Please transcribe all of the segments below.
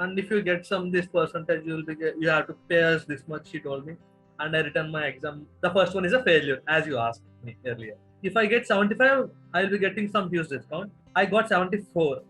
and if you get some this percentage, you have to pay us this much. She told me, and I returned my exam. The first one is a failure, as you asked me earlier. If I get 75, I will be getting some huge discount. I got 74.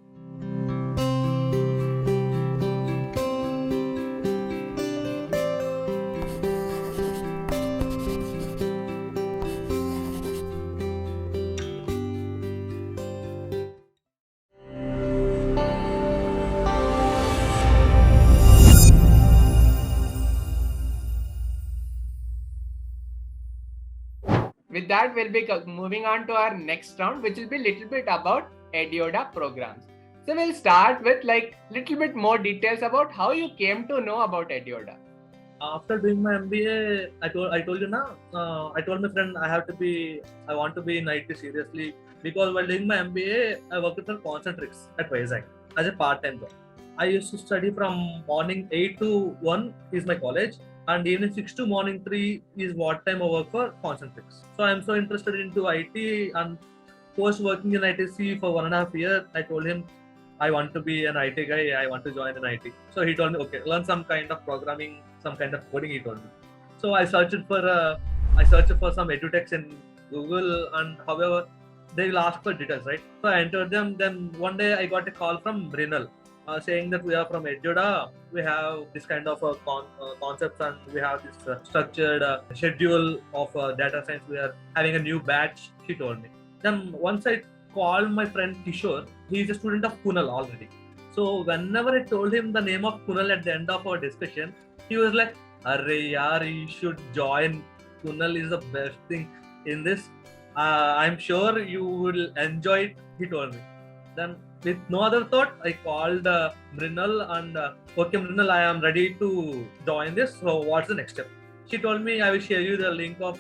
With that, we'll be moving on to our next round, which will be a little bit about EdYoda programs. So we'll start with like little bit more details about how you came to know about EdYoda. After doing my MBA, I told you now. I told my friend I want to be in IT seriously, because while doing my MBA, I worked for Concentrix at Vizag as a part-time job. I used to study from morning 8 to 1 is my college, and evening 6 to morning 3 is what time I work for Concentrix. So I'm so interested into IT, and post working in ITC for 1.5 years, I told him I want to be an IT guy. I want to join an IT. So he told me, okay, learn some kind of programming, some kind of coding. He told me. So I searched for some edutechs in Google, and however they will ask for details, right? So I entered them. Then one day I got a call from Brinal, saying that we are from EdYoda. We have this kind of concepts, and we have this structured schedule of data science. We are having a new batch. She told me. Then once I called my friend Kishore, he is a student of Kunal already. So whenever I told him the name of Kunal at the end of our discussion, he was like, "Arre yaar, you should join. Kunal is the best thing in this. I'm sure you will enjoy it." He told me. Then with no other thought, I called Mrinal and okay, Mrinal, I am ready to join this. So what's the next step? She told me, I will share you the link of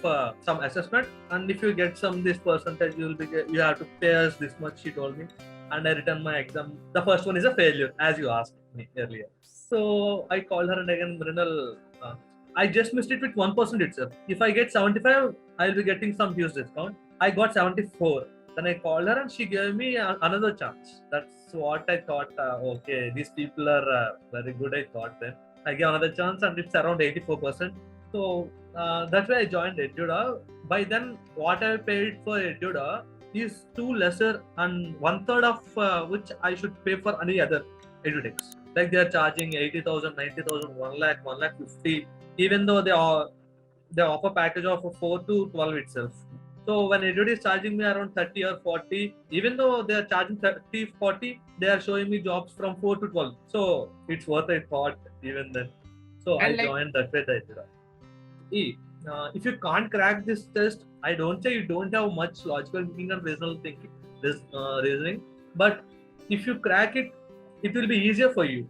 some assessment, and if you get some this percentage, you have to pay us this much. She told me, and I returned my exam. The first one is a failure, as you asked me earlier. So I called her, and again, Mrinal, I just missed it with 1% itself. If I get 75, I'll be getting some huge discount. I got 74. Then I called her, and she gave me another chance. That's what I thought. Okay, these people are very good. I thought then. I gave another chance, and it's around 84%. So that's why I joined EdYoda. By then, what I paid for EdYoda is too lesser, and 1/3 of which I should pay for any other edutechs. Like they are charging 80,000, 90,000, 1 lakh, 1 lakh 50, even though they offer package of 4 to 12 itself. So when EdYoda is charging me around 30 or 40, even though they are charging 30, 40, they are showing me jobs from 4 to 12. So it's worth I thought even then. So I joined that way EdYoda. If you can't crack this test, I don't say you don't have much logical thinking and reasonable thinking, reasoning, but if you crack it, it will be easier for you.